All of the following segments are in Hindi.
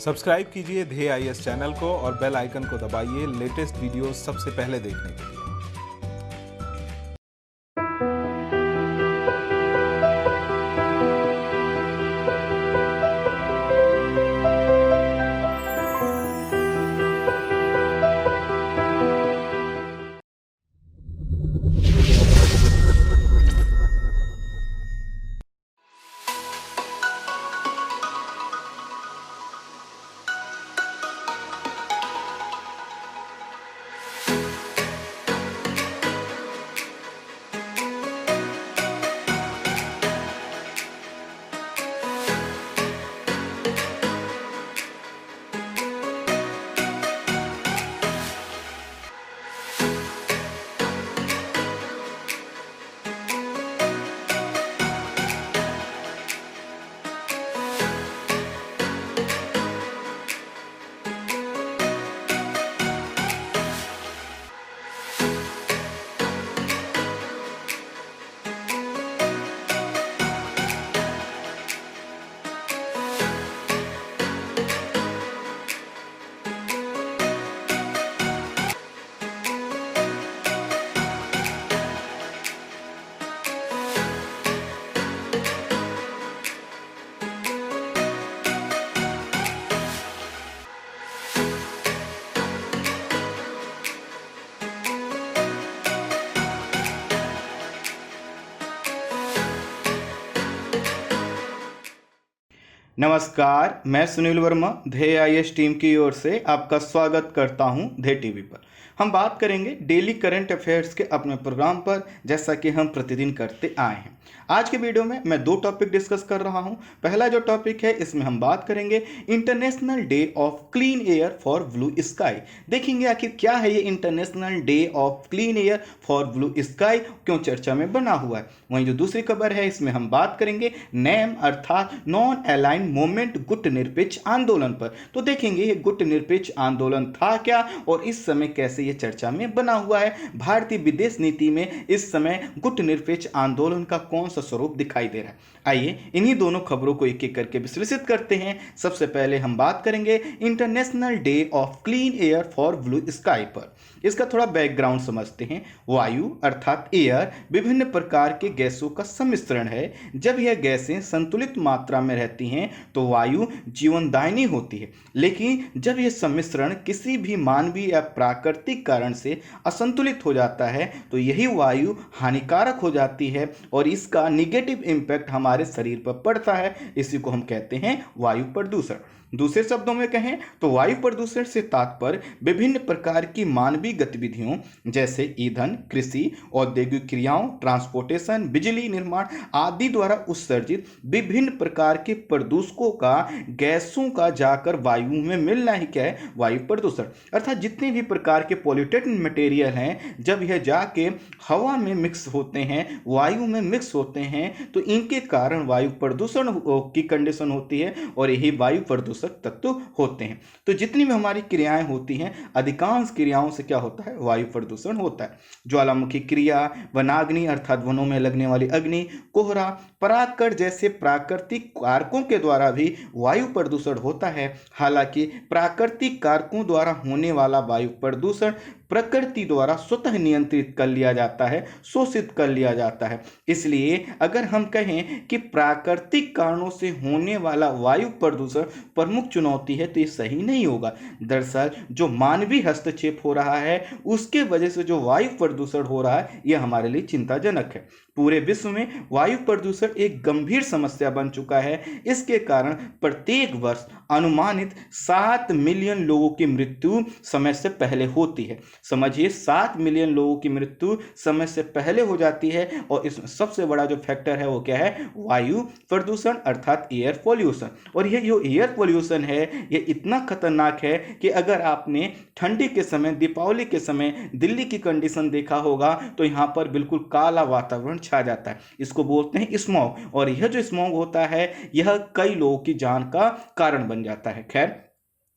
सब्सक्राइब कीजिए ध्येय आईएएस चैनल को और बेल आइकन को दबाइए लेटेस्ट वीडियो सबसे पहले देखने के लिए। नमस्कार, मैं सुनील वर्मा ध्येय आईएएस टीम की ओर से आपका स्वागत करता हूं ध्येय टीवी पर। हम बात करेंगे डेली करंट अफेयर्स के अपने प्रोग्राम पर, जैसा कि हम प्रतिदिन करते आए हैं। आज के वीडियो में मैं दो टॉपिक डिस्कस कर रहा हूं। पहला जो टॉपिक है, इसमें हम बात करेंगे international Day of Clean Air for Blue sky. देखेंगे आखिर क्या है ये international Day of Clean Air for Blue sky, क्यों चर्चा में बना हुआ है। वहीं जो दूसरी खबर है, इसमें हम बात करेंगे नेम अर्थात नॉन अलाइन मूवमेंट गुट निरपेक्ष आंदोलन पर। तो देखेंगे ये गुट निरपेक्ष आंदोलन था क्या और इस समय कैसे ये चर्चा में बना हुआ है। भारतीय विदेश नीति में इस समय गुट निरपेक्ष आंदोलन का कौन सा स्वरूप दिखाई दे रहा है। आइए इन्हीं दोनों खबरों को एक एक करके विश्लेषित करते हैं। सबसे पहले हम बात करेंगे international Day of Clean Air for Blue sky पर। इसका थोड़ा बैकग्राउंड समझते हैं। वायु अर्थात एयर विभिन्न प्रकार के गैसों का सम्मिश्रण है। जब यह गैसें संतुलित मात्रा में रहती हैं तो वायु जीवनदायिनी होती है, लेकिन जब यह सम्मिश्रण किसी भी मानवीय या प्राकृतिक कारण से असंतुलित हो जाता है तो यही वायु हानिकारक हो जाती है और इसका निगेटिव इम्पैक्ट हमारे शरीर पर पड़ता है। इसी को हम कहते हैं वायु प्रदूषण। दूसरे शब्दों में कहें तो वायु प्रदूषण से तात्पर्य विभिन्न प्रकार की मानवीय गतिविधियों जैसे ईंधन, कृषि, औद्योगिक क्रियाओं, ट्रांसपोर्टेशन, बिजली निर्माण आदि द्वारा उत्सर्जित विभिन्न प्रकार के प्रदूषकों का, गैसों का जाकर वायु में मिलना ही क्या है, वायु प्रदूषण। अर्थात जितने भी प्रकार के पॉल्यूटेड मटेरियल हैं, जब यह जाके हवा में मिक्स होते हैं, वायु में मिक्स होते हैं, तो इनके कारण वायु प्रदूषण की कंडीशन होती है और यही वायु प्रदूषण तत्व होते हैं। तो जितनी भी हमारी क्रियाएं होती हैं, अधिकांश क्रियाओं से क्या होता है, वायु प्रदूषण होता है। ज्वालामुखी क्रिया, वनाग्नि अर्थात वनों में लगने वाली अग्नि, कोहरा, परागकण जैसे प्राकृतिक कारकों के द्वारा भी वायु प्रदूषण होता है। हालांकि प्राकृतिक कारकों द्वारा होने वाला वायु प्रदूषण प्रकृति द्वारा स्वतः नियंत्रित कर लिया जाता है, शोषित कर लिया जाता है। इसलिए अगर हम कहें कि प्राकृतिक कारणों से होने वाला वायु प्रदूषण प्रमुख चुनौती है तो ये सही नहीं होगा। दरअसल जो मानवीय हस्तक्षेप हो रहा है उसके वजह से जो वायु प्रदूषण हो रहा है यह हमारे लिए चिंताजनक है। पूरे विश्व में वायु प्रदूषण एक गंभीर समस्या बन चुका है। इसके कारण प्रत्येक वर्ष अनुमानित 7 मिलियन लोगों की मृत्यु समय से पहले होती है। समझिए 7 मिलियन लोगों की मृत्यु समय से पहले हो जाती है और इसमें सबसे बड़ा जो फैक्टर है वो क्या है, वायु प्रदूषण अर्थात एयर पॉल्यूशन। और ये जो एयर पॉल्यूशन है ये इतना खतरनाक है कि अगर आपने ठंडी के समय, दीपावली के समय दिल्ली की कंडीशन देखा होगा तो यहाँ पर बिल्कुल काला वातावरण छा जाता है। इसको बोलते हैं स्मॉग, और यह जो स्मॉग होता है यह कई लोगों की जान का कारण बन जाता है। खैर,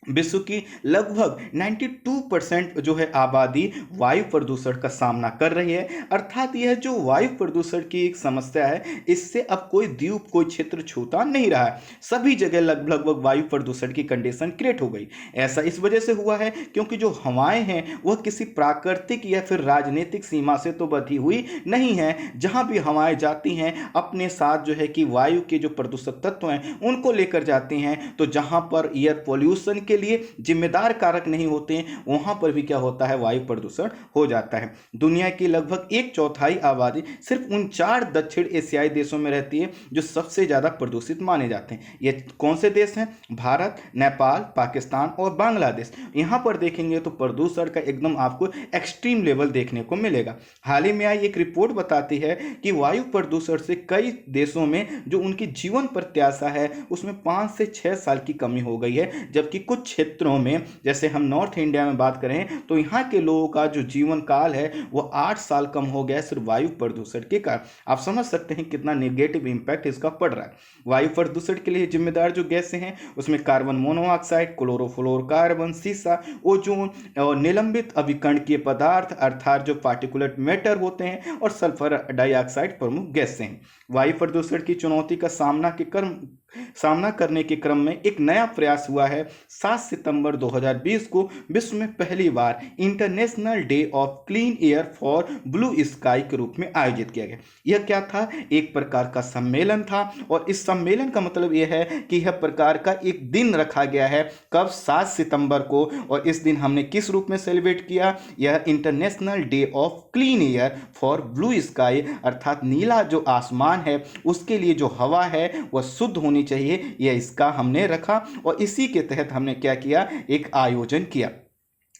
विश्व की लगभग 92% जो है आबादी वायु प्रदूषण का सामना कर रही है। अर्थात यह जो वायु प्रदूषण की एक समस्या है, इससे अब कोई द्वीप कोई क्षेत्र छूता नहीं रहा है। सभी जगह लगभग वायु प्रदूषण की कंडीशन क्रिएट हो गई। ऐसा इस वजह से हुआ है क्योंकि जो हवाएं हैं वह किसी प्राकृतिक या फिर राजनीतिक सीमा से तो बधी हुई नहीं है। जहां भी हवाएं जाती हैं अपने साथ जो है कि वायु के जो प्रदूषक तत्व हैं उनको लेकर जाती हैं। तो जहां पर एयर पॉल्यूशन के लिए जिम्मेदार कारक नहीं होते हैं वहां पर भी क्या होता है, वायु प्रदूषण हो जाता है। दुनिया की लगभग 1/4 आबादी सिर्फ उन 4 दक्षिण एशियाई देशों में रहती है जो सबसे ज्यादा प्रदूषित माने जाते हैं। ये कौन से देश हैं? भारत, नेपाल, पाकिस्तान और बांग्लादेश। यहां पर देखेंगे तो प्रदूषण का एकदम आपको एक्सट्रीम लेवल देखने को मिलेगा। हाल ही में आई एक रिपोर्ट बताती है कि वायु प्रदूषण से कई देशों में जो उनकी जीवन प्रत्याशा है उसमें 5 से 6 साल की कमी हो गई है। जबकि कुछ क्षेत्रों में, जैसे हम नॉर्थ इंडिया में बात करें, तो यहाँ के लोगों का जो जीवन काल है वो 8 साल कम हो गया है सिर्फ वायु प्रदूषण के कारण। आप समझ सकते हैं कितना नेगेटिव इंपैक्ट इसका पड़ रहा है। वायु प्रदूषण के लिए जिम्मेदार जो गैसें हैं उसमें कार्बन मोनोऑक्साइड, क्लोरोफ्लोरोकार्बन, सीसा, ओजोन और निलंबित अभिकणकीय पदार्थ अर्थात जो पार्टिकुलेट मैटर होते हैं और सल्फर डाइऑक्साइड प्रमुख गैसें हैं। वायु प्रदूषण की चुनौती का सामना करने के क्रम में एक नया प्रयास हुआ है। 7 सितंबर 2020 को विश्व में पहली बार International Day of Clean Air for Blue Sky के रूप में आयोजित किया गया। यह क्या था? एक प्रकार का सम्मेलन था और इस सम्मेलन का मतलब यह है कि यह प्रकार का एक दिन रखा गया है। कब? 7 सितंबर को। और इस दिन हमने किस रूप में सेलिब्रेट किया? यह international Day of Clean Air for Blue sky अर्थात नीला जो आसमान है उसके लिए जो हवा है वह शुद्ध होनी चाहिए, यह इसका हमने रखा। और इसी के तहत हमने क्या किया? एक आयोजन किया।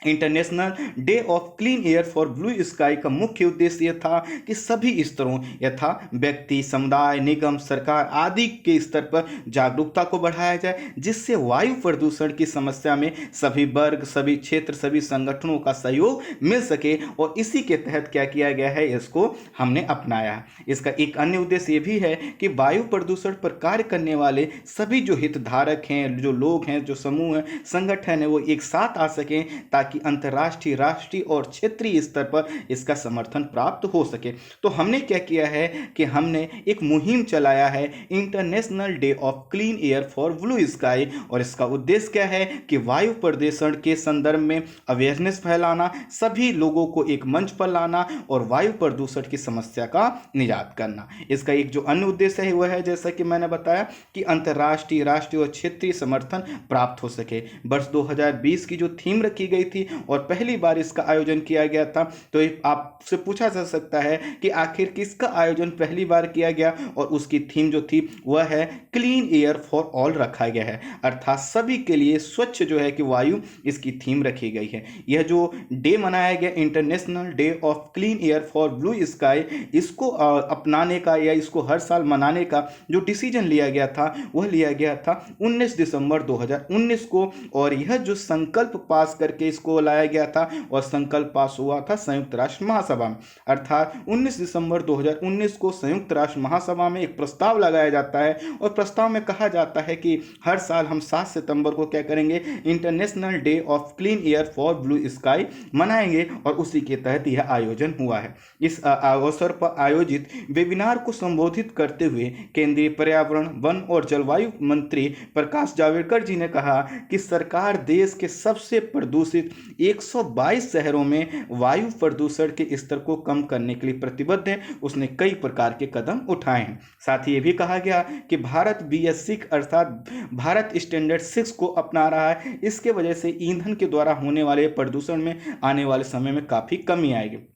International Day of Clean Air for Blue sky का मुख्य उद्देश्य यह था कि सभी स्तरों यथा व्यक्ति, समुदाय, निगम, सरकार आदि के स्तर पर जागरूकता को बढ़ाया जाए, जिससे वायु प्रदूषण की समस्या में सभी वर्ग, सभी क्षेत्र, सभी संगठनों का सहयोग मिल सके। और इसी के तहत क्या किया गया है, इसको हमने अपनाया। इसका एक अन्य उद्देश्य ये भी है कि वायु प्रदूषण पर कार्य करने वाले सभी जो हितधारक हैं, जो लोग हैं, जो समूह हैं, संगठन है, वो एक साथ आ सकें ताकि अंतर्राष्ट्रीय, राष्ट्रीय और क्षेत्रीय स्तर पर इसका समर्थन प्राप्त हो सके। तो हमने क्या किया है कि हमने एक मुहिम चलाया है international Day of Clean Air for Blue sky. और इसका उद्देश्य क्या है कि वायु प्रदूषण के संदर्भ में अवेयरनेस फैलाना, सभी लोगों को एक मंच पर लाना और वायु प्रदूषण की समस्या का निजात करना। इसका एक जो अन्य उद्देश्य है वह है, जैसा कि मैंने बताया, कि अंतर्राष्ट्रीय, राष्ट्रीय और क्षेत्रीय समर्थन प्राप्त हो सके। वर्ष 2020 की जो थीम रखी गई थी और पहली बार इसका आयोजन किया गया था, तो आपसे पूछा जा सकता है कि आखिर किसका आयोजन पहली बार किया गया, और उसकी थीम जो थी वह है क्लीन एयर फॉर ऑल रखा गया है, अर्थात सभी के लिए स्वच्छ जो है कि वायु, इसकी थीम रखी गई है। यह जो डे मनाया गया international Day of Clean Air for Blue sky, इसको अपनाने का या इसको हर साल मनाने का जो डिसीजन लिया गया था वह लिया गया था 19 दिसंबर 2019 को। और यह जो संकल्प पास करके इसको लाया गया था और संकल्प पास हुआ था संयुक्त राष्ट्र महासभा में, अर्थात 19 दिसंबर 2019 को संयुक्त राष्ट्र महासभा में एक प्रस्ताव लगाया जाता है और प्रस्ताव में कहा जाता है कि हर साल हम 7 सितंबर को क्या करेंगे, international Day of Clean Air for Blue sky मनाएंगे। और उसी के तहत यह आयोजन हुआ है। इस अवसर पर आयोजित वेबिनार को संबोधित करते हुए केंद्रीय पर्यावरण, वन और जलवायु मंत्री प्रकाश जावड़ेकर जी ने कहा कि सरकार देश के सबसे प्रदूषित 122 शहरों में वायु प्रदूषण के स्तर को कम करने के लिए प्रतिबद्ध है। उसने कई प्रकार के कदम उठाए हैं। साथ ही ये भी कहा गया कि भारत BS6 अर्थात भारत स्टैंडर्ड 6 को अपना रहा है। इसके वजह से ईंधन के द्वारा होने वाले प्रदूषण में आने वाले समय में काफ़ी कमी आएगी।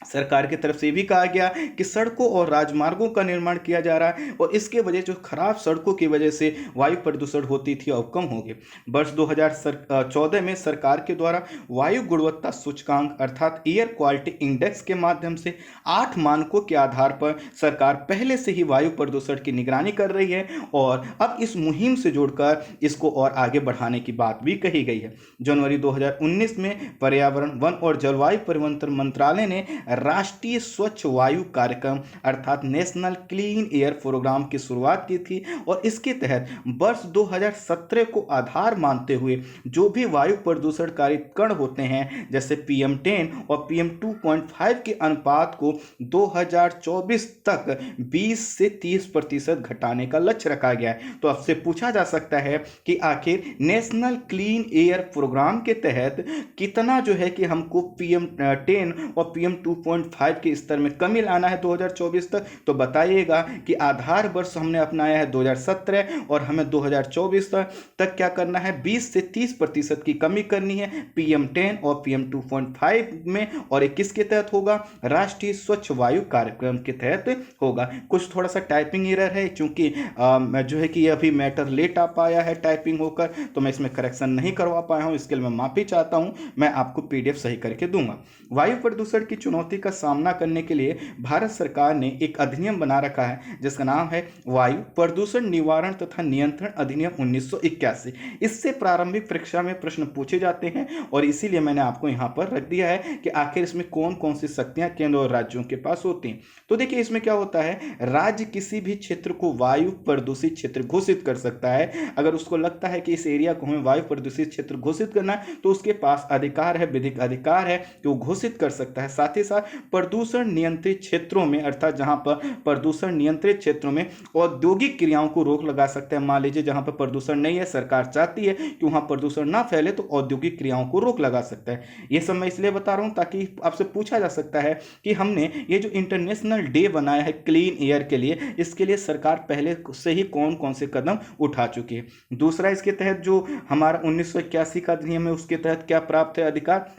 सरकार की तरफ से भी कहा गया कि सड़कों और राजमार्गों का निर्माण किया जा रहा है और इसके वजह जो खराब सड़कों की वजह से वायु प्रदूषण होती थी अब कम होगी। वर्ष 2014 में सरकार के द्वारा वायु गुणवत्ता सूचकांक अर्थात एयर क्वालिटी इंडेक्स के माध्यम से 8 मानकों के आधार पर सरकार पहले से ही वायु प्रदूषण की निगरानी कर रही है और अब इस मुहिम से जोड़कर इसको और आगे बढ़ाने की बात भी कही गई है। जनवरी 2019 में पर्यावरण, वन और जलवायु परिवर्तन मंत्रालय ने राष्ट्रीय स्वच्छ वायु कार्यक्रम अर्थात नेशनल क्लीन एयर प्रोग्राम की शुरुआत की थी और इसके तहत वर्ष 2017 को आधार मानते हुए जो भी वायु प्रदूषणकारी कण होते हैं जैसे PM10 और PM2.5 के अनुपात को 2024 तक 20 से 30% घटाने का लक्ष्य रखा गया है। तो आपसे पूछा जा सकता है कि आखिर नेशनल क्लीन एयर प्रोग्राम के तहत कितना जो है कि हमको PM10 और PM2.5 के स्तर में कमी लाना है 2024 तक। तो बताइएगा कि आधार वर्ष हमने अपनाया है 2017 और हमें 2024 तक क्या करना है, 20 से 30% की कमी करनी है PM10 और PM2.5 में। और ये किसके तहत होगा, राष्ट्रीय स्वच्छ वायु कार्यक्रम के तहत होगा। कुछ थोड़ा सा टाइपिंग एरर है क्योंकि जो है कि ये अभी मैटर लेट आ पाया है टाइपिंग होकर, तो मैं इसमें करेक्शन नहीं करवा पाया हूँ। इसके लिए मैं माफी चाहता हूँ, मैं आपको PDF सही करके दूंगा। वायु प्रदूषण की चुनौती का सामना करने के लिए भारत सरकार ने एक अधिनियम बना रखा है जिसका नाम है वायु प्रदूषण निवारण तथा नियंत्रण अधिनियम 1981। इससे प्रारंभिक परीक्षा में प्रश्न पूछे जाते हैं और इसीलिए मैंने आपको यहाँ पर रख दिया है कि आखिर इसमें कौन कौन सी शक्तियां केंद्र और राज्यों के पास होती हैं। तो देखिए इसमें क्या होता है, राज्य किसी भी क्षेत्र को वायु प्रदूषित क्षेत्र घोषित कर सकता है। अगर उसको लगता है कि इस एरिया को हमें वायु प्रदूषित क्षेत्र घोषित करना है तो उसके पास अधिकार है, विधिक अधिकार है कि वो घोषित कर सकता है। साथ ही साथ प्रदूषण नियंत्रित क्षेत्रों में अर्थात जहां पर प्रदूषण नियंत्रित क्षेत्रों में औद्योगिक क्रियाओं को रोक लगा सकते हैं। मान लीजिए जहां पर प्रदूषण नहीं है, सरकार चाहती है कि वहां प्रदूषण ना फैले तो औद्योगिक क्रियाओं को रोक लगा सकता है। यह सब मैं इसलिए बता रहा हूं ताकि आपसे पूछा जा सकता है कि हमने ये जो इंटरनेशनल डे बनाया है क्लीन एयर के लिए, इसके लिए सरकार पहले से ही कौन कौन से कदम उठा चुकी है। दूसरा, इसके तहत जो हमारा 1981 का अधिनियम है उसके तहत क्या प्राप्त है अधिकार,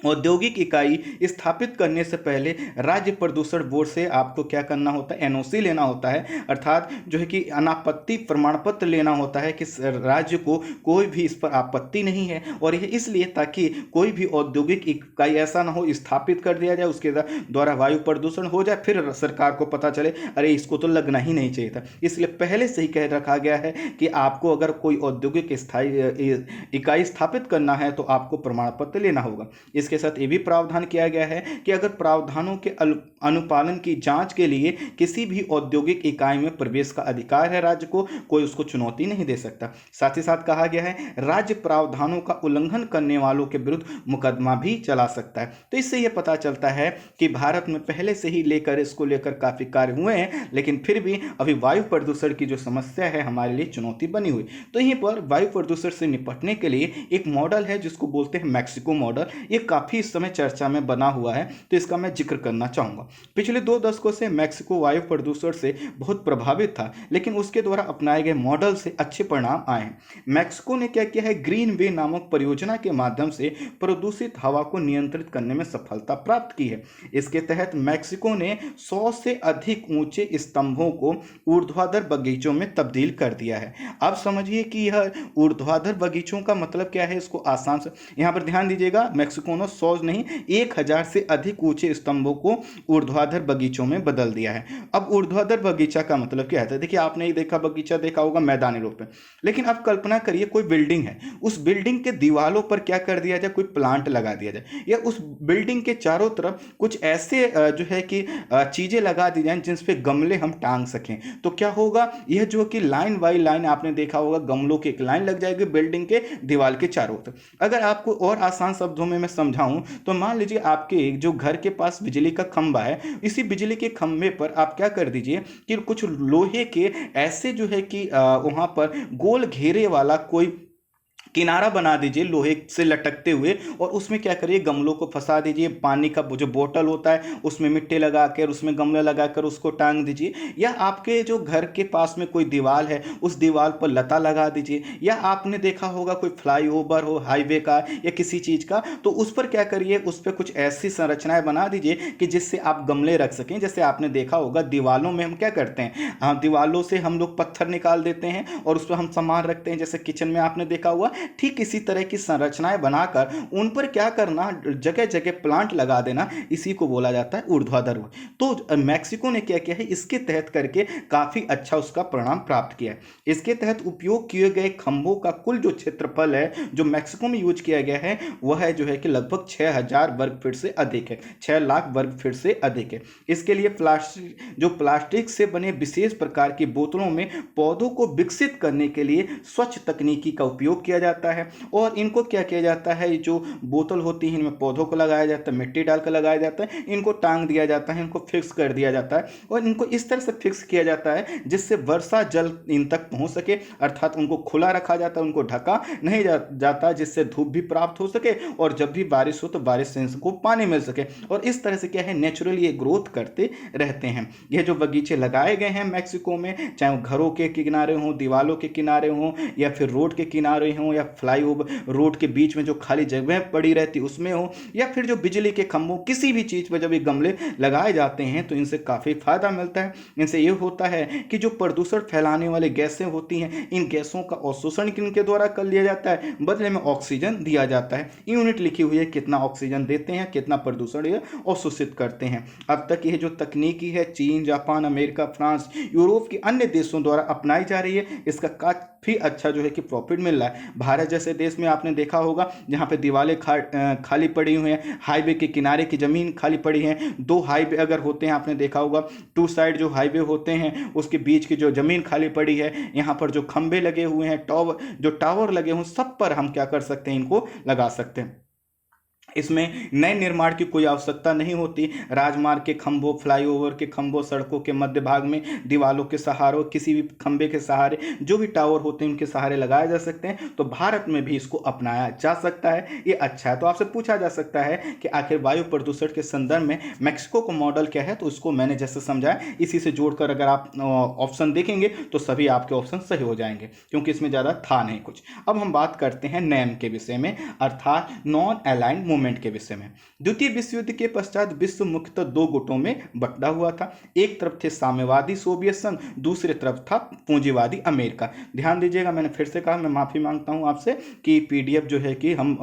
औद्योगिक इकाई स्थापित करने से पहले राज्य प्रदूषण बोर्ड से आपको क्या करना होता है, NOC लेना होता है, अर्थात जो है कि अनापत्ति प्रमाण पत्र लेना होता है कि राज्य को कोई भी इस पर आपत्ति नहीं है। और यह इसलिए ताकि कोई भी औद्योगिक इकाई ऐसा ना हो स्थापित कर दिया जाए, उसके द्वारा वायु प्रदूषण हो जाए, फिर सरकार को पता चले अरे इसको तो लगना ही नहीं चाहिए था। इसलिए पहले से ही कह रखा गया है कि आपको अगर कोई औद्योगिक स्थायी इकाई स्थापित करना है तो आपको प्रमाण पत्र लेना होगा। इसके साथ ये भी प्रावधान किया गया है कि अगर प्रावधानों के अनुपालन की जांच के लिए किसी भी औद्योगिक इकाई में प्रवेश का अधिकार है राज्य को, कोई उसको चुनौती नहीं दे सकता। साथ ही साथ कहा गया है राज्य प्रावधानों का उल्लंघन करने वालों के विरुद्ध मुकदमा भी चला सकता है। तो इससे यह पता चलता है कि भारत में पहले से ही इसको लेकर काफी कार्य हुए हैं, लेकिन फिर भी अभी वायु प्रदूषण की जो समस्या है हमारे लिए चुनौती बनी हुई। तो यहीं पर वायु प्रदूषण से निपटने के लिए एक मॉडल है जिसको बोलते हैं मैक्सिको मॉडल। ये काफी इस समय चर्चा में बना हुआ है, तो इसका मैं जिक्र करना चाहूंगा। पिछले 2 दशकों से मैक्सिको वायु प्रदूषण से बहुत प्रभावित था, लेकिन उसके द्वारा अपनाए गए मॉडल से अच्छे परिणाम आए हैं। मैक्सिको ने क्या किया है, ग्रीन वे नामक परियोजना के माध्यम से प्रदूषित हवा को नियंत्रित करने में सफलता प्राप्त की है। इसके तहत मैक्सिको ने 100 से अधिक ऊंचे स्तंभों को ऊर्ध्वाधर बगीचों में तब्दील कर दिया है। अब समझिए कि यह ऊर्ध्वाधर बगीचों का मतलब क्या है, इसको आसान से यहां पर ध्यान दीजिएगा। मैक्सिको ने 100 नहीं 1000 से अधिक ऊंचे स्तंभों को ऊर्ध्वाधर बगीचों में बदल दिया है। अब ऊर्ध्वाधर बगीचा का मतलब क्या है, देखिए आपने देखा बगीचा देखा होगा मैदानी रूप में, लेकिन अब कल्पना करिए कोई बिल्डिंग है, उस बिल्डिंग के दीवारों पर क्या कर दिया जाए, कोई प्लांट लगा दिया जाए, या उस बिल्डिंग के चारों तरफ कुछ ऐसे जो है कि चीजें लगा दी जाए जिन पे गमले हम टांग सकें। तो क्या होगा, यह जो कि लाइन बाई लाइन आपने देखा होगा गमलों की एक लाइन लग जाएगी बिल्डिंग के दीवार के चारों तरफ। अगर आपको और आसान शब्दों में मैं समझाऊं तो मान लीजिए आपके जो घर के पास बिजली का खंभा है, इसी बिजली के खंभे पर आप क्या कर दीजिए कि कुछ लोहे के ऐसे जो है कि वहां पर गोल घेरे वाला कोई किनारा बना दीजिए लोहे से लटकते हुए, और उसमें क्या करिए गमलों को फंसा दीजिए। पानी का जो बोतल होता है उसमें मिट्टी लगाकर उसमें गमले लगाकर उसको टांग दीजिए, या आपके जो घर के पास में कोई दीवार है उस दीवार पर लता लगा दीजिए, या आपने देखा होगा कोई फ्लाईओवर हो हाईवे का या किसी चीज का, तो उस पर क्या करिए उस पर कुछ ऐसी संरचनाएं बना दीजिए कि जिससे आप गमले रख सकें। जैसे आपने देखा होगा दीवालों में हम क्या करते हैं, दीवालों से हम लोग पत्थर निकाल देते हैं और उस पर हम सामान रखते हैं, जैसे किचन में आपने देखा हुआ ठीक इसी तरह की संरचनाएं बनाकर उन पर क्या करना, जगह जगह प्लांट लगा देना, इसी को बोला जाता है ऊर्ध्वाधर वृक्ष। तो मैक्सिको ने क्या किया है, इसके तहत करके काफी अच्छा उसका परिणाम प्राप्त किया है। इसके तहत उपयोग किए गए खंभों का कुल जो क्षेत्रफल है जो मैक्सिको में यूज किया गया है वह है जो है कि लगभग 6000 वर्ग फीट से अधिक है, 6 लाख वर्ग फीट से अधिक है। इसके लिए प्लास्टिक से बने विशेष प्रकार की बोतलों में पौधों को विकसित करने के लिए स्वच्छ तकनीकी का उपयोग किया जाता है। और इनको क्या किया जाता है, जो बोतल होती है इनमें पौधों को लगाया जाता है, मिट्टी डालकर लगाया जाता है, इनको टांग दिया जाता है, इनको फिक्स कर दिया जाता है और इनको इस तरह से फिक्स किया जाता है जिससे वर्षा जल इन तक पहुंच सके, अर्थात उनको खुला रखा जाता है, उनको ढका नहीं जाता, जिससे धूप भी प्राप्त हो सके और जब भी बारिश हो तो बारिश से इनको पानी मिल सके। और इस तरह से क्या है, नेचुरली ये ग्रोथ करते रहते हैं। ये जो बगीचे लगाए गए हैं मैक्सिको में, चाहे वो घरों के किनारे हों, दीवालों के किनारे हों, या फिर रोड के किनारे हों, या फ्लाईओवर रोड के बीच में जो खाली जगह पड़ी रहती उसमें हो, या फिर जो बिजली के खंभों, किसी भी चीज पर जब ये गमले लगाए जाते हैं तो इनसे काफी फायदा मिलता है। इनसे ये होता है कि जो प्रदूषण फैलाने वाली गैसें होती हैं, इन गैसों का अवशोषण इनके द्वारा कर लिया जाता है, बदले में ऑक्सीजन दिया जाता है। यूनिट लिखी हुई है कितना ऑक्सीजन देते हैं, कितना प्रदूषण ये अवशोषित करते हैं। अब तक ये जो तकनीकी है चीन, जापान, अमेरिका, फ्रांस, यूरोप के अन्य देशों द्वारा अपनाई जा रही है। इसका काफी अच्छा जो है कि प्रॉफिट मिल रहा है। भारत जैसे देश में आपने देखा होगा जहां पे दीवारें खाली पड़ी हुई हैं, हाईवे के किनारे की जमीन खाली पड़ी है, 2 हाईवे अगर होते हैं आपने देखा होगा, 2 साइड जो हाईवे होते हैं उसके बीच की जो जमीन खाली पड़ी है, यहाँ पर जो खंबे लगे हुए हैं, टावर लगे हुए, सब पर हम क्या कर सकते हैं, इनको लगा सकते हैं। इसमें नए निर्माण की कोई आवश्यकता नहीं होती। राजमार्ग के खंभों, फ्लाईओवर के खंभों, सड़कों के मध्य भाग में दीवालों के सहारे, किसी भी खंभे के सहारे, जो भी टावर होते हैं उनके सहारे लगाए जा सकते हैं। तो भारत में भी इसको अपनाया जा सकता है, ये अच्छा है। तो आपसे पूछा जा सकता है कि आखिर वायु प्रदूषण के संदर्भ में मैक्सिको का मॉडल क्या है, तो उसको मैंने जैसे समझाया इसी से जोड़कर अगर आप ऑप्शन देखेंगे तो सभी आपके ऑप्शन सही हो जाएंगे, क्योंकि इसमें ज़्यादा था नहीं कुछ। अब हम बात करते हैं नैम के विषय में, अर्थात नॉन अलाइंड मूवमेंट के विषय में। द्वितीय विश्व युद्ध के पश्चात विश्व मुख्यतः 2 गुटों में बंटा हुआ था। एक तरफ थे साम्यवादी सोवियत संघ, दूसरी तरफ था पूंजीवादी अमेरिका। ध्यान दीजिएगा, मैंने फिर से कहा, मैं माफी मांगता हूं आपसे कि पीडीएफ जो है कि हम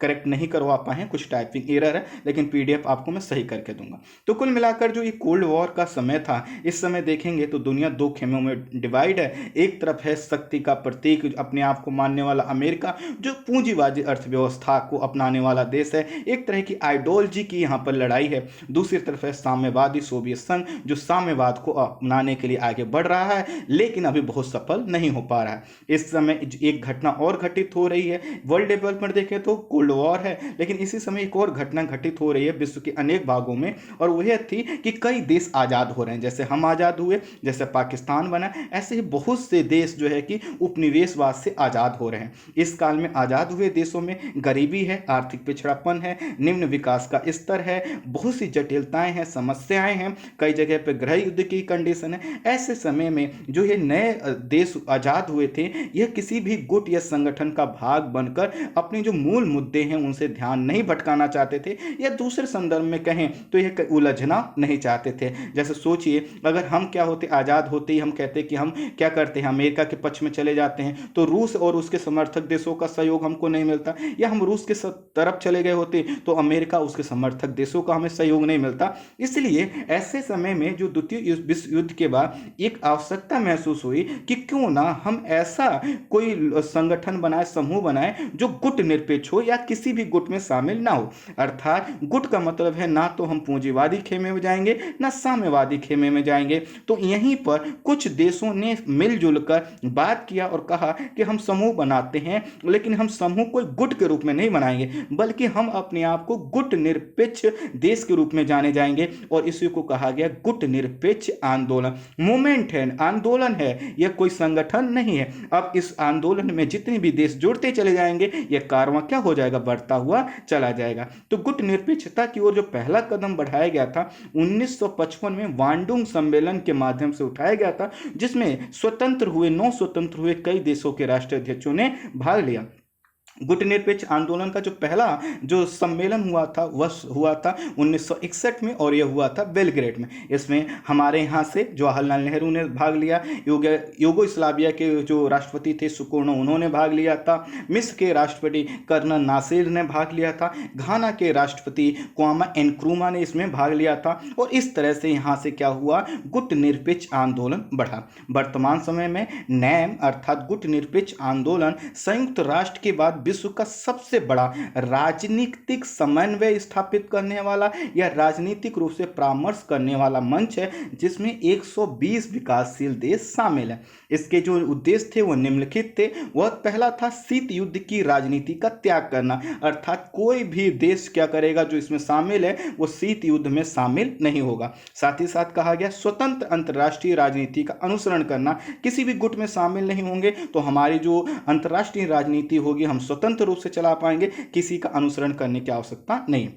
करेक्ट नहीं करवा पाए, कुछ टाइपिंग एरर है, लेकिन पीडीएफ आपको मैं सही करके दूंगा। तो कुल मिलाकर जो ये कोल्ड वॉर का समय था, इस समय देखेंगे तो दुनिया 2 खेमों में डिवाइड है। एक तरफ है शक्ति का प्रतीक अपने आप को मानने वाला अमेरिका, जो पूंजीवादी अर्थव्यवस्था को अपनाने वाला देश है, एक तरह की आइडियोलॉजी की यहाँ पर लड़ाई है। दूसरी तरफ है साम्यवादी सोवियत संघ, जो साम्यवाद को अपनाने के लिए आगे बढ़ रहा है, लेकिन अभी बहुत सफल नहीं हो पा रहा है। इस समय एक घटना और घटित हो रही है। वर्ल्ड डेवलपमेंट देखें तो कोल्ड वॉर है, लेकिन इसी समय एक और घटना घटित हो रही है विश्व के अनेक भागों में, और वह थी कि कई देश आजाद हो रहे हैं। जैसे हम आजाद हुए, जैसे पाकिस्तान बना, ऐसे ही बहुत से देश जो है कि उपनिवेशवाद से आजाद हो रहे हैं। इस काल में आजाद हुए देशों में गरीबी है, आर्थिक पिछड़ापन है, निम्न विकास का स्तर है, बहुत सी जटिलताएं हैं, समस्याएं हैं, कई जगह पे गृह युद्ध की कंडीशन है। ऐसे समय में जो ये नए देश आजाद हुए थे, यह किसी भी गुट या संगठन का भाग बनकर अपने जो मूल मुद्दे हैं उनसे ध्यान नहीं भटकाना चाहते थे, या दूसरे संदर्भ में कहें तो यह उलझना नहीं चाहते थे। जैसे सोचिए, अगर हम क्या होते, आजाद होते ही हम कहते कि हम क्या करते हैं, अमेरिका के पक्ष में चले जाते हैं, तो रूस और उसके समर्थक देशों का सहयोग हमको नहीं मिलता, या हम रूस के तरफ चले गए होते तो अमेरिका उसके समर्थक देशों का हमें सहयोग नहीं मिलता। इसलिए ऐसे समय में जो द्वितीय विश्व युद्ध के बाद एक आवश्यकता महसूस हुई कि क्यों ना हम ऐसा कोई संगठन बनाए, समूह बनाए, जो गुट निरपेक्ष हो या किसी भी गुट में शामिल ना हो। अर्थात गुट का मतलब है ना तो हम पूंजीवादी खेमे में जाएंगे, ना साम्यवादी खेमे में जाएंगे। तो यहीं पर कुछ देशों ने मिलजुल कर बात किया और कहा कि हम समूह बनाते हैं, लेकिन हम समूह कोई गुट के रूप में नहीं बनाएंगे, बल्कि हम अपने आप को गुट निरपेक्ष देश के रूप में जाने जाएंगे। और इसी को कहा गया गुट निरपेक्ष आंदोलन। मूवमेंट है, आंदोलन है, यह कोई संगठन नहीं है। अब इस आंदोलन में जितने भी देश जुड़ते चले जाएंगे, यह कारवां क्या हो जाएगा, बढ़ता हुआ चला जाएगा। तो गुट निरपेक्षता की ओर जो पहला कदम बढ़ाया गया था 1955 में वांडुंग सम्मेलन के माध्यम से उठाया गया था, जिसमें स्वतंत्र हुए 9 स्वतंत्र हुए कई देशों के राष्ट्राध्यक्षों ने भाग लिया। गुटनिरपेक्ष आंदोलन का जो पहला जो सम्मेलन हुआ था वह हुआ था 1961 में, और यह हुआ था बेलग्रेड में। इसमें हमारे यहाँ से जवाहरलाल नेहरू ने भाग लिया, यूगोस्लाविया के जो राष्ट्रपति थे सुकर्नो उन्होंने भाग लिया था, मिस्र के राष्ट्रपति कर्नल नासिर ने भाग लिया था, घाना के राष्ट्रपति क्वामा एनक्रूमा ने इसमें भाग लिया था। और इस तरह से यहाँ से क्या हुआ, गुटनिरपेक्ष आंदोलन बढ़ा। वर्तमान समय में नैम अर्थात गुटनिरपेक्ष आंदोलन संयुक्त राष्ट्र के बाद विश्व का सबसे बड़ा राजनीतिक समन्वय स्थापित करने वाला या राजनीतिक रूप से परामर्श करने वाला मंच है, जिसमें 120 विकासशील देश शामिल हैं। इसके जो उद्देश्य थे वो निम्नलिखित थे। वह पहला था शीत युद्ध की राजनीति का त्याग करना, अर्थात कोई भी देश क्या करेगा जो इसमें शामिल है वो शीत युद्ध में शामिल नहीं होगा। साथ ही साथ कहा गया स्वतंत्र अंतर्राष्ट्रीय राजनीति का अनुसरण करना, किसी भी गुट में शामिल नहीं होंगे तो हमारी जो अंतर्राष्ट्रीय राजनीति होगी हम स्वतंत्र रूप से चला पाएंगे, किसी का अनुसरण करने की आवश्यकता नहीं।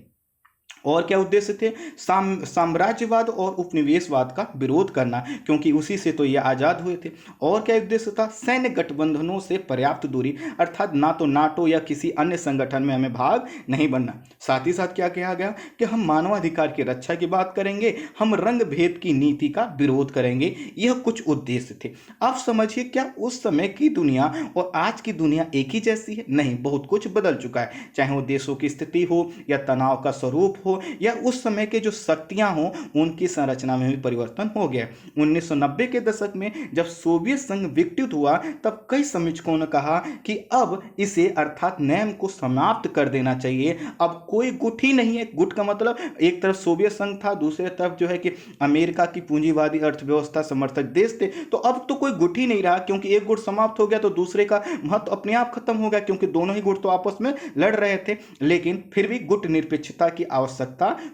और क्या उद्देश्य थे, साम्राज्यवाद और उपनिवेशवाद का विरोध करना, क्योंकि उसी से तो ये आज़ाद हुए थे। और क्या उद्देश्य था, सैन्य गठबंधनों से पर्याप्त दूरी, अर्थात ना तो नाटो या किसी अन्य संगठन में हमें भाग नहीं बनना। साथ ही साथ क्या कहा गया कि हम मानवाधिकार की रक्षा की बात करेंगे, हम रंग भेद की नीति का विरोध करेंगे। यह कुछ उद्देश्य थे। अब समझिए क्या उस समय की दुनिया और आज की दुनिया एक ही जैसी है? नहीं, बहुत कुछ बदल चुका है। चाहे वो देशों की स्थिति हो या तनाव का स्वरूप हो या उस समय के जो शक्तियां हो उनकी संरचना में भी परिवर्तन हो गया। 1990 के दशक में जब सोवियत संघ विकसित हुआ तब कई समीक्षकों ने कहा कि अब इसे अर्थात नैम को समाप्त कर देना चाहिए। अब कोई गुट ही नहीं है। गुट का मतलब एक तरफ सोवियत संघ था, दूसरे तरफ जो है कि अमेरिका की पूंजीवादी अर्थव्यवस्था समर्थक देश थे। तो अब तो कोई गुट ही नहीं रहा, क्योंकि एक गुट समाप्त हो गया तो दूसरे का महत्व अपने आप खत्म हो गया, क्योंकि दोनों ही गुट तो आपस में लड़ रहे थे। लेकिन फिर भी गुट निरपेक्षता की आवश्यकता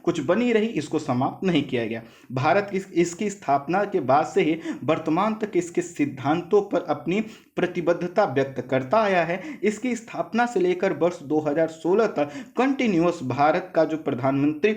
कुछ बनी रही, इसको समाप्त नहीं किया गया। भारत इसकी स्थापना के बाद से ही वर्तमान तक इसके सिद्धांतों पर अपनी प्रतिबद्धता व्यक्त करता आया है। इसकी स्थापना से लेकर वर्ष 2016 तक कंटिन्यूअस भारत का जो प्रधानमंत्री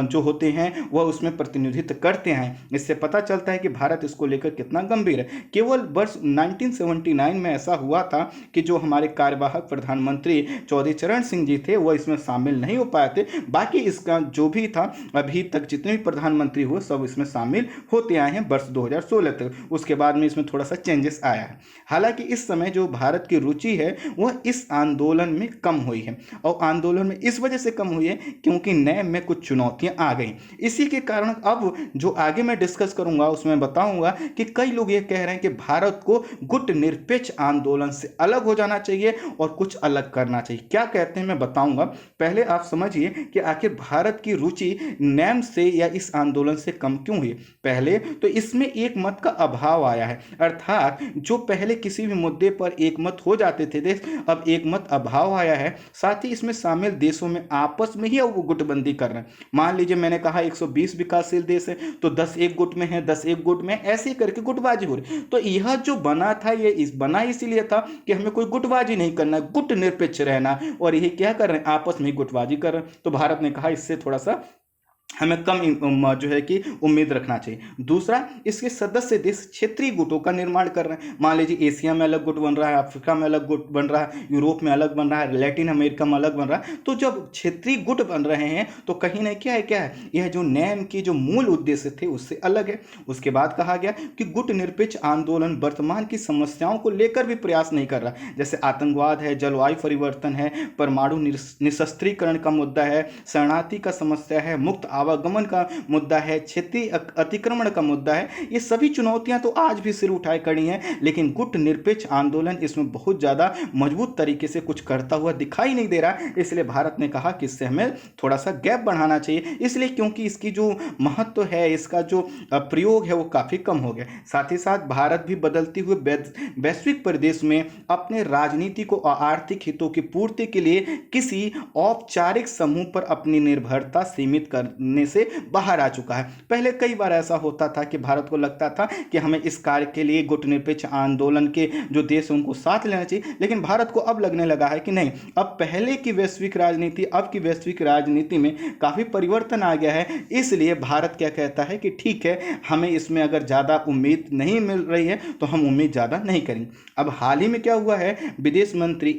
जो होते हैं वह उसमें प्रतिनिधित्व करते हैं। इससे पता चलता है कि भारत इसको लेकर कितना गंभीर है। केवल वर्ष 1979 में ऐसा हुआ था कि जो हमारे कार्यवाहक प्रधानमंत्री चौधरी चरण सिंह जी थे वह इसमें शामिल नहीं हो पाए थे। बाकी इसका जो भी था अभी तक जितने भी प्रधानमंत्री हुए सब इसमें शामिल होते आए हैं वर्ष 2016 तक। उसके बाद में इसमें थोड़ा सा चेंजेस आया है। हालांकि इस समय जो भारत की रुचि है वह इस आंदोलन में कम हुई है, और आंदोलन में इस वजह से कम हुई है क्योंकि नैम में कुछ चुनौतियां आ गई। इसी के कारण अब जो आगे मैं डिस्कस करूंगा उसमें बताऊंगा कि कई लोग ये कह रहे हैं कि भारत को गुट निरपेक्ष आंदोलन से अलग हो जाना चाहिए और कुछ अलग करना चाहिए। क्या कहते हैं मैं बताऊंगा। पहले आप समझिए कि आखिर भारत की रुचि नैम से या इस आंदोलन से कम क्यों हुई। पहले तो इसमें एक मत का अभाव आया है, अर्थात जो पहले किसी भी मुद्दे पर एक मत हो जाते थे देश, अब एक मत अभाव आया है। साथ ही इसमें शामिल देशों में आपस में ही वो गुटबंदी कर रहे हैं। मान लीजिए मैंने कहा 120 विकासशील देश है तो 10 एक गुट में है, 10 एक गुट में, ऐसे करके गुटबाजी हो रही। तो यह जो बना था ये बना इसीलिए था कि हमें कोई गुटबाजी नहीं करना, गुट निरपेक्ष रहना, और यही क्या कर रहे हैं, आपस में गुटबाजी कर रहे हैं। तो भारत ने कहा इससे थोड़ा सा हमें कम जो है कि उम्मीद रखना चाहिए। दूसरा, इसके सदस्य देश क्षेत्रीय गुटों का निर्माण कर रहे हैं। मान लीजिए एशिया में अलग गुट बन रहा है, अफ्रीका में अलग गुट बन रहा है, यूरोप में अलग बन रहा है, लैटिन अमेरिका में अलग बन रहा है। तो जब क्षेत्रीय गुट बन रहे हैं तो कहीं ना क्या है यह जो नैम की जो मूल उद्देश्य थे उससे अलग है। उसके बाद कहा गया कि गुट निरपेक्ष आंदोलन वर्तमान की समस्याओं को लेकर भी प्रयास नहीं कर रहा, जैसे आतंकवाद है, जलवायु परिवर्तन है, परमाणु निशस्त्रीकरण का मुद्दा है, शरणार्थी का समस्या है, मुक्त आवागमन का मुद्दा है, क्षेत्रीय अतिक्रमण का मुद्दा है। ये सभी चुनौतियां तो आज भी सिर उठाए खड़ी हैं, लेकिन गुट निरपेक्ष आंदोलन इसमें बहुत ज्यादा मजबूत तरीके से कुछ करता हुआ दिखाई नहीं दे रहा। इसलिए भारत ने कहा कि इससे हमें थोड़ा सा गैप बढ़ाना चाहिए, इसलिए क्योंकि इसकी जो महत्व है, इसका जो प्रयोग है वो काफी कम हो गया। साथ ही साथ भारत भी बदलते हुए वैश्विक परिदृश्य में अपने राजनीतिक और आर्थिक हितों की पूर्ति के लिए किसी औपचारिक समूह पर अपनी निर्भरता सीमित करने से बाहर आ चुका है। पहले कई बार ऐसा होता था कि भारत को लगता था कि हमें इस कार्य के लिए गुटनिरपेक्ष आंदोलन के जो देश उनको साथ लेना चाहिए, लेकिन भारत को अब लगने लगा है कि नहीं, अब पहले की वैश्विक राजनीति अब की वैश्विक राजनीति में काफी परिवर्तन आ गया है। इसलिए भारत क्या कहता है कि ठीक है, हमें इसमें अगर ज्यादा उम्मीद नहीं मिल रही है तो हम उम्मीद ज्यादा नहीं करेंगे। अब हाल ही में क्या हुआ है, विदेश मंत्री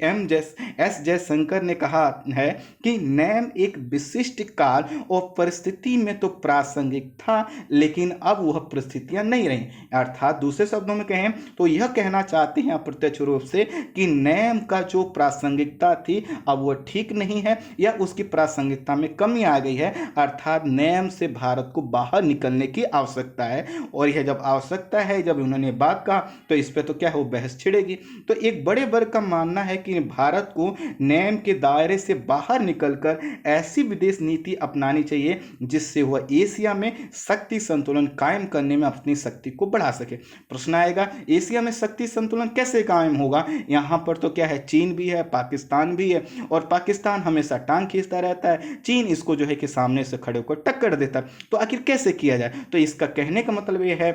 एस जयशंकर ने कहा है कि नैम एक विशिष्ट काल और परिस्थिति में तो प्रासंगिक था, लेकिन अब वह परिस्थितियां नहीं रही। अर्थात दूसरे शब्दों में कहें तो यह कहना चाहते हैं अप्रत्यक्ष रूप से कि नैम का जो प्रासंगिकता थी अब वह ठीक नहीं है या उसकी प्रासंगिकता में कमी आ गई है। अर्थात नैम से भारत को बाहर निकलने की आवश्यकता है, और यह जब आवश्यकता है, जब उन्होंने बात कहा तो इस पे तो क्या है, वो बहस छिड़ेगी। तो एक बड़े वर्ग का मानना है कि भारत को नैम के दायरे से बाहर निकलकर ऐसी विदेश नीति अपनानी चाहिए जिससे वह एशिया में शक्ति संतुलन कायम करने में अपनी शक्ति को बढ़ा सके। प्रश्न आएगा, एशिया में शक्ति संतुलन कैसे कायम होगा? यहाँ पर तो क्या है, चीन भी है, पाकिस्तान भी है, और पाकिस्तान हमेशा टांग खींचता रहता है, चीन इसको जो है कि सामने से खड़े होकर टक्कर देता है। तो आखिर कैसे किया जाए? तो इसका कहने का मतलब यह है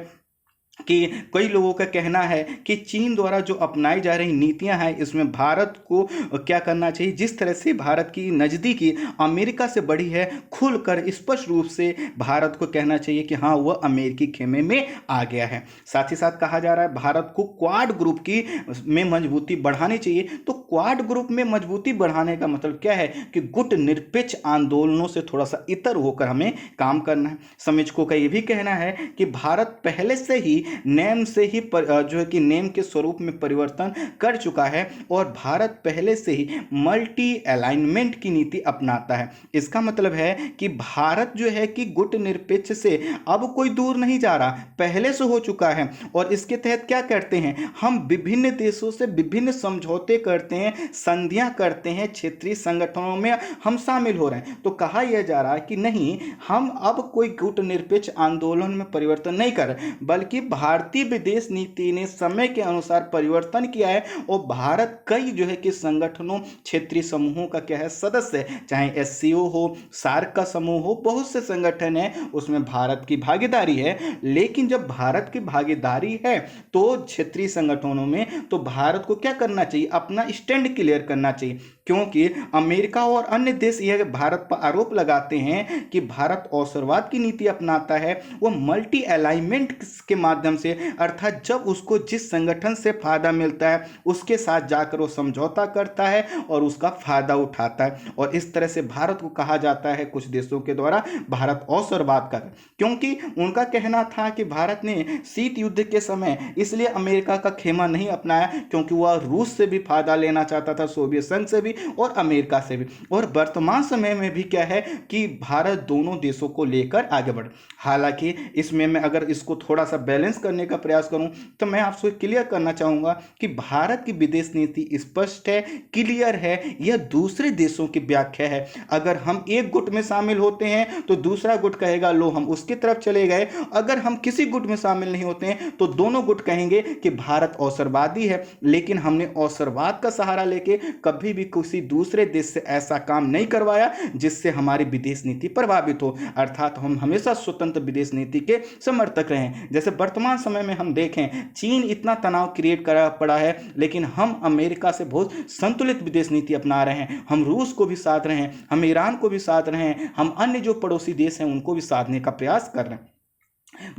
कि कई लोगों का कहना है कि चीन द्वारा जो अपनाई जा रही नीतियां हैं इसमें भारत को क्या करना चाहिए, जिस तरह से भारत की नज़दीकी अमेरिका से बढ़ी है, खुलकर स्पष्ट रूप से भारत को कहना चाहिए कि हाँ वह अमेरिकी खेमे में आ गया है। साथ ही साथ कहा जा रहा है भारत को क्वाड ग्रुप की में मजबूती बढ़ानी चाहिए। तो क्वाड ग्रुप में मजबूती बढ़ाने का मतलब क्या है कि गुट निरपेक्ष आंदोलनों से थोड़ा सा इतर होकर हमें काम करना है। समीक्षकों का यह भी कहना है कि भारत पहले से ही नेम से ही जो है कि नेम के स्वरूप में परिवर्तन कर चुका है, और भारत पहले से ही मल्टी अलाइनमेंट की नीति अपनाता है। इसका मतलब है कि भारत जो है कि गुट निरपेक्ष से अब कोई दूर नहीं जा रहा, पहले से हो चुका है। और इसके तहत क्या करते हैं, हम विभिन्न देशों से विभिन्न समझौते करते हैं, संधियां करते हैं, क्षेत्रीय संगठनों में हम शामिल हो रहे हैं। तो कहा यह जा रहा है कि नहीं, हम अब कोई गुट निरपेक्ष आंदोलन में परिवर्तन नहीं कर रहे, बल्कि भारतीय विदेश नीति ने समय के अनुसार परिवर्तन किया है, और भारत कई जो है कि संगठनों, क्षेत्रीय समूहों का क्या है, सदस्य है। चाहे एससीओ हो, सार्क का समूह हो, बहुत से संगठन है, उसमें भारत की भागीदारी है। लेकिन जब भारत की भागीदारी है तो क्षेत्रीय संगठनों में, तो भारत को क्या करना चाहिए, अपना स्टैंड क्लियर करना चाहिए। क्योंकि अमेरिका और अन्य देश यह भारत पर आरोप लगाते हैं कि भारत अवसरवाद की नीति अपनाता है, वो मल्टी अलाइनमेंट के माध्यम से, अर्थात जब उसको जिस संगठन से फायदा मिलता है उसके साथ जाकर वो समझौता करता है और उसका फायदा उठाता है। और इस तरह से भारत को कहा जाता है कुछ देशों के द्वारा भारत अवसरवाद का, क्योंकि उनका कहना था कि भारत ने शीत युद्ध के समय इसलिए अमेरिका का खेमा नहीं अपनाया क्योंकि वह रूस से भी फायदा लेना चाहता था, सोवियत संघ से भी और अमेरिका से भी। और वर्तमान समय में भी क्या है कि भारत दोनों देशों को लेकर आगे बढ़। हालांकि इसमें मैं अगर इसको थोड़ा सा बैलेंस करने का प्रयास करूं तो मैं आपसे क्लियर करना चाहूंगा कि भारत की विदेश नीति स्पष्ट है, क्लियर है, यह दूसरे देशों की व्याख्या है। अगर हम एक गुट में शामिल होते हैं तो दूसरा गुट कहेगा लो हम उसकी तरफ चले गए, अगर हम किसी गुट में शामिल नहीं होते हैं तो दोनों गुट कहेंगे कि भारत अवसरवादी है। लेकिन हमने अवसरवाद का सहारा लेके कभी भी किसी दूसरे देश से ऐसा काम नहीं करवाया जिससे हमारी विदेश नीति प्रभावित हो, अर्थात हम हमेशा स्वतंत्र विदेश नीति के समर्थक रहे हैं। जैसे वर्तमान समय में हम देखें, चीन इतना तनाव क्रिएट करा पड़ा है, लेकिन हम अमेरिका से बहुत संतुलित विदेश नीति अपना रहे हैं। हम रूस को भी साथ रहे हैं, हम ईरान को भी साथ रहे हैं, हम अन्य जो पड़ोसी देश हैं उनको भी साधने का प्रयास कर रहे हैं।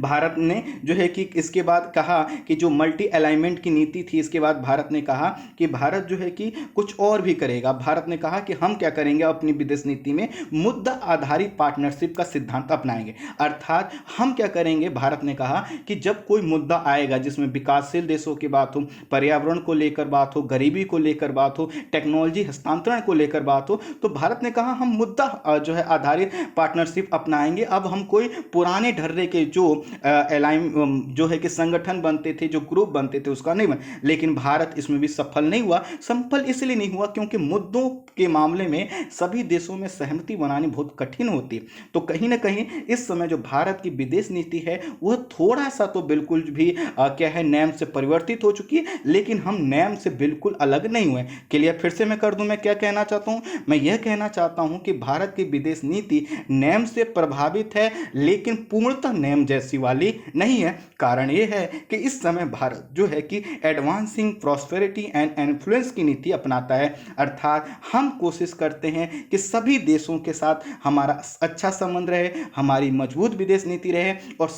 भारत ने जो है कि इसके बाद कहा कि जो मल्टी अलाइनमेंट की नीति थी, इसके बाद भारत ने कहा कि भारत जो है कि कुछ और भी करेगा। भारत ने कहा कि हम क्या करेंगे, अपनी विदेश नीति में मुद्दा आधारित पार्टनरशिप का सिद्धांत अपनाएंगे। अर्थात हम क्या करेंगे, भारत ने कहा कि जब कोई मुद्दा आएगा जिसमें विकासशील देशों की बात हो, पर्यावरण को लेकर बात हो, गरीबी को लेकर बात हो, टेक्नोलॉजी हस्तांतरण को लेकर बात हो, तो भारत ने कहा हम मुद्दा जो है आधारित पार्टनरशिप अपनाएंगे। अब हम कोई पुराने ढर्रे के जो जो है कि संगठन बनते थे, जो ग्रुप बनते थे, उसका नहीं बना। लेकिन भारत इसमें भी सफल नहीं हुआ। सफल इसलिए नहीं हुआ क्योंकि मुद्दों के मामले में सभी देशों में सहमति बनानी बहुत कठिन होती है। तो कहीं ना कहीं इस समय जो भारत की विदेश नीति है वह थोड़ा सा तो बिल्कुल भी क्या है, नैम से परिवर्तित हो चुकी है, लेकिन हम नैम से बिल्कुल अलग नहीं हुए। क्लियर फिर से मैं कर दूं, मैं क्या कहना चाहता हूं, मैं यह कहना चाहता हूं कि भारत की विदेश नीति नैम से प्रभावित है, लेकिन पूर्णतः नैम जैसी वाली नहीं है। कारण ये है कि इस समय भारत जो है कि एडवांसिंग प्रॉस्पेरिटी एंड इन्फ्लुएंस की नीति अपनाता है, अर्थात हम कोशिश करते हैं कि सभी देशों के साथ हमारा अच्छा संबंध रहे, हमारी मजबूत विदेश नीति रहे और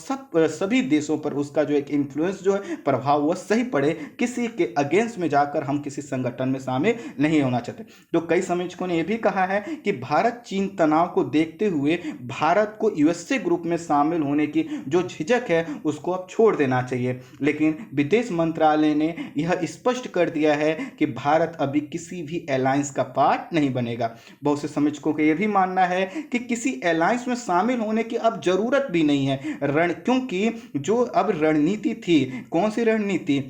सभी देशों पर उसका जो एक इन्फ्लुएंस जो है, प्रभाव वह सही पड़े। किसी के अगेंस्ट में जाकर हम किसी संगठन में शामिल नहीं होना चाहते। तो कई समीक्षकों ने यह भी कहा है कि भारत चीन तनाव को देखते हुए भारत को यूएसए ग्रुप में शामिल होने की जो झिझक है उसको अब छोड़ देना चाहिए। लेकिन विदेश मंत्रालय ने यह स्पष्ट कर दिया है कि भारत अभी किसी भी अलायंस का पार्ट नहीं बनेगा। बहुत से समीक्षकों का यह भी मानना है कि किसी अलायंस में शामिल होने की अब जरूरत भी नहीं है, क्योंकि जो अब रणनीति थी, कौन सी रणनीति,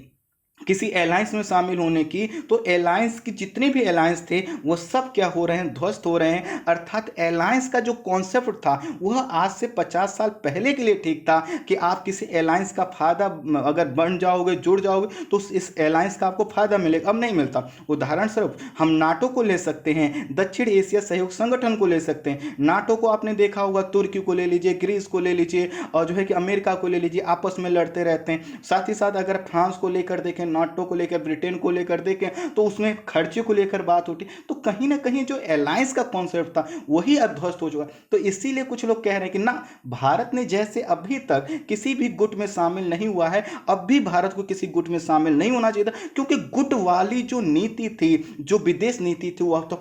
किसी अलायंस में शामिल होने की, तो अलायंस की जितने भी अलायंस थे वो सब क्या हो रहे हैं, ध्वस्त हो रहे हैं। अर्थात अलायंस का जो कॉन्सेप्ट था वह आज से 50 साल पहले के लिए ठीक था कि आप किसी अलायंस का फायदा अगर बन जाओगे, जुड़ जाओगे तो इस अलायंस का आपको फायदा मिलेगा। अब नहीं मिलता। उदाहरण स्वरूप हम नाटो को ले सकते हैं, दक्षिण एशिया सहयोग संगठन को ले सकते हैं। नाटो को आपने देखा होगा, तुर्की को ले लीजिए, ग्रीस को ले लीजिए और जो है कि अमेरिका को ले लीजिए, आपस में लड़ते रहते हैं। साथ ही साथ अगर फ्रांस को लेकर देखें, नाटो को लेकर, ब्रिटेन को लेकर देखें तो उसमें खर्चे को लेकर बात होती। तो कहीं ना कहीं जो अलायंस का कॉन्सेप्ट था वही अब ध्वस्त हो चुका। तो इसीलिए कुछ लोग कह रहे हैं कि ना, भारत ने जैसे अभी तक किसी भी गुट में शामिल नहीं हुआ है, अब भी भारत को किसी गुट में शामिल नहीं होना चाहिए था, क्योंकि गुट वाली जो नीति थी, जो विदेश नीति थी, वह तो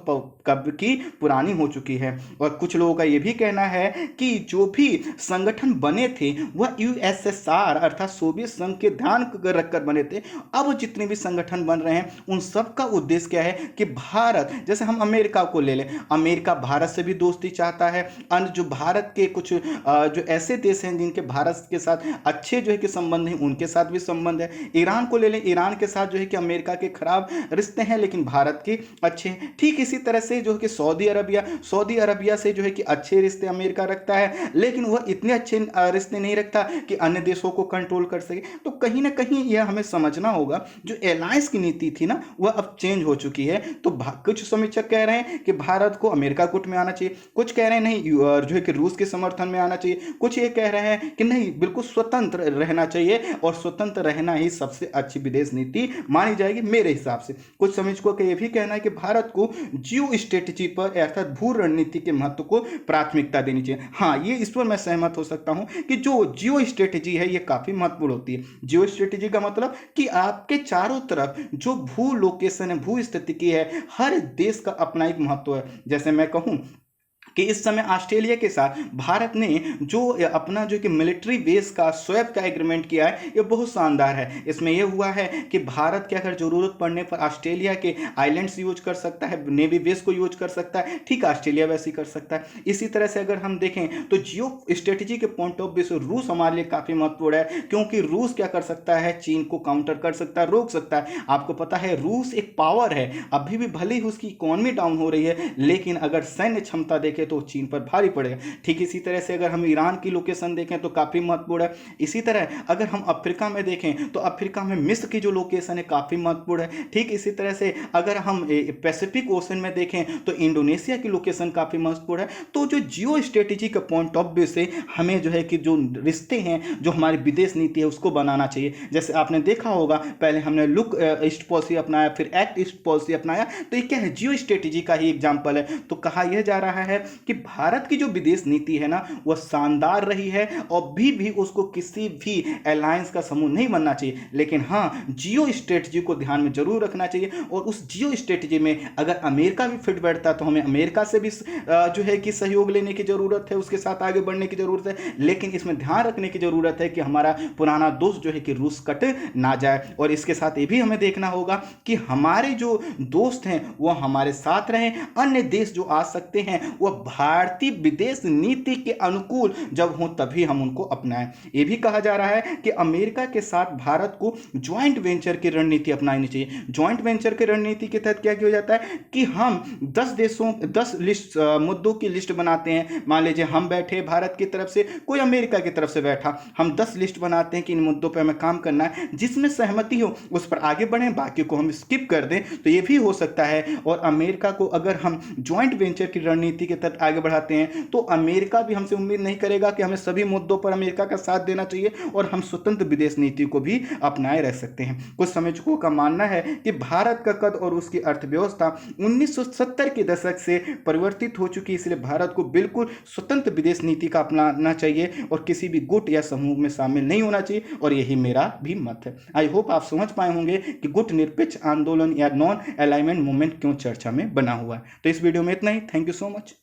कब की पुरानी हो चुकी है। और कुछ लोगों का यह भी कहना है कि जो भी संगठन बने थे वह यूएसएसआर अर्थात सोवियत संघ के ध्यान रखकर बने थे। अब जितने भी संगठन बन रहे हैं उन सब का उद्देश्य क्या है कि भारत, जैसे हम अमेरिका को ले लें, अमेरिका भारत से भी दोस्ती चाहता है। अन्य जो भारत के कुछ जो ऐसे देश हैं जिनके भारत के साथ अच्छे जो है कि संबंध हैं, उनके साथ भी संबंध है। ईरान को ले लें, ईरान के साथ जो है कि अमेरिका के खराब रिश्ते हैं लेकिन भारत के अच्छे हैं। ठीक इसी तरह से जो है कि सऊदी अरबिया से जो है कि अच्छे रिश्ते अमेरिका रखता है, लेकिन वह इतने अच्छे रिश्ते नहीं रखता कि अन्य देशों को कंट्रोल कर सके। तो कहीं ना कहीं यह हमें समझना होगा, जो अलायंस की नीति थी ना वह अब चेंज हो चुकी है। तो कुछ समीक्षक कह रहे हैं कि भारत को अमेरिका गुट में आना चाहिए, कुछ कह रहे हैं नहीं जो है कि रूस के समर्थन में आना चाहिए, कुछ ये कह रहे हैं कि नहीं, बिल्कुल स्वतंत्र रहना चाहिए और स्वतंत्र रहना ही सबसे अच्छी विदेश नीति मानी जाएगी मेरे हिसाब से। कुछ समीक्षकों का यह भी कहना है कि भारत को जियो स्ट्रेटेजी पर अर्थात भू रणनीति के महत्व को प्राथमिकता देनी चाहिए। हाँ, ये इस पर मैं सहमत हो सकता हूं कि जो जियो स्ट्रेटेजी है ये काफी महत्वपूर्ण होती है। जियो स्ट्रेटेजी का मतलब कि आपके चारों तरफ जो भू लोकेशन है, भू स्थिति की है, हर देश का अपना एक महत्व है। जैसे मैं कहूं कि इस समय ऑस्ट्रेलिया के साथ भारत ने जो अपना जो कि मिलिट्री बेस का स्वैप का एग्रीमेंट किया है, ये बहुत शानदार है। इसमें यह हुआ है कि भारत के अगर जरूरत पड़ने पर ऑस्ट्रेलिया के आइलैंड्स यूज कर सकता है, नेवी बेस को यूज कर सकता है, ठीक ऑस्ट्रेलिया वैसे ही कर सकता है। इसी तरह से अगर हम देखें तो जियो स्ट्रेटेजी के पॉइंट ऑफ व्यू से रूस हमारे लिए काफी महत्वपूर्ण है, क्योंकि रूस क्या कर सकता है, चीन को काउंटर कर सकता है, रोक सकता है। आपको पता है रूस एक पावर है, अभी भी भले ही उसकी इकोनॉमी डाउन हो रही है, लेकिन अगर सैन्य क्षमता देखें तो चीन पर भारी पड़ेगा। ठीक इसी तरह से अगर हम ईरान की लोकेशन देखें तो काफी महत्वपूर्ण है। इसी तरह अगर हम अफ्रीका में देखें तो अफ्रीका में मिस्र की जो लोकेशन है काफी महत्वपूर्ण है। ठीक इसी तरह से अगर हम पैसिफिक ओशन में देखें तो इंडोनेशिया की लोकेशन काफी महत्वपूर्ण है। तो जो जियो स्ट्रेटेजी के पॉइंट ऑफ व्यू से हमें जो है कि जो रिश्ते हैं, जो हमारी विदेश नीति है उसको बनाना चाहिए। जैसे आपने देखा होगा पहले हमने लुक ईस्ट पॉलिसी अपनाया, फिर एक्ट ईस्ट पॉलिसी अपनाया, तो ये क्या है, जियो स्ट्रेटेजी का ही एग्जाम्पल है। तो कहा यह जा रहा है कि भारत की जो विदेश नीति है ना वह शानदार रही है और भी उसको किसी भी अलायंस का समूह नहीं बनना चाहिए, लेकिन हाँ जियो स्ट्रेटजी को ध्यान में जरूर रखना चाहिए। और उस जियो स्ट्रेटजी में अगर अमेरिका भी फिट बैठता है तो हमें अमेरिका से भी जो है कि सहयोग लेने की जरूरत है, उसके साथ आगे बढ़ने की जरूरत है। लेकिन इसमें ध्यान रखने की जरूरत है कि हमारा पुराना दोस्त जो है कि रूस कट ना जाए। और इसके साथ ये भी हमें देखना होगा कि हमारे जो दोस्त हैं वह हमारे साथ रहें, अन्य देश जो आ सकते हैं वह भारतीय विदेश नीति के अनुकूल जब हो तभी हम उनको अपनाएं। यह भी कहा जा रहा है कि अमेरिका के साथ भारत को ज्वाइंट वेंचर की रणनीति अपनानी चाहिए। ज्वाइंट वेंचर की रणनीति के तहत क्या किया जाता है कि हम 10 लिस्ट मुद्दों की लिस्ट बनाते हैं। मान लीजिए हम बैठे भारत की तरफ से, कोई अमेरिका की तरफ से बैठा, हम 10 लिस्ट बनाते हैं कि इन मुद्दों पर हमें काम करना है, जिसमें सहमति हो उस पर आगे बढ़ें, बाकी को हम स्किप कर दें। तो यह भी हो सकता है। और अमेरिका को अगर हम ज्वाइंट वेंचर की रणनीति के तक आगे बढ़ाते हैं, तो अमेरिका भी हमसे उम्मीद नहीं करेगा कि हमें सभी मुद्दों पर अमेरिका का साथ देना चाहिए और हम स्वतंत्र विदेश नीति को भी अपनाए रह सकते हैं। कुछ समीक्षकों का मानना है कि भारत का कद और उसकी अर्थव्यवस्था 1970 के दशक से परिवर्तित हो चुकी है, इसलिए भारत को बिल्कुल स्वतंत्र विदेश नीति का अपनाना चाहिए और किसी भी गुट या समूह में शामिल नहीं होना चाहिए, और यही मेरा भी मत है। आई होप आप समझ पाए होंगे कि गुट निरपेक्ष आंदोलन या नॉन अलाइनमेंट मूवमेंट क्यों चर्चा में बना हुआ है। तो इस वीडियो में इतना ही। Thank you so much.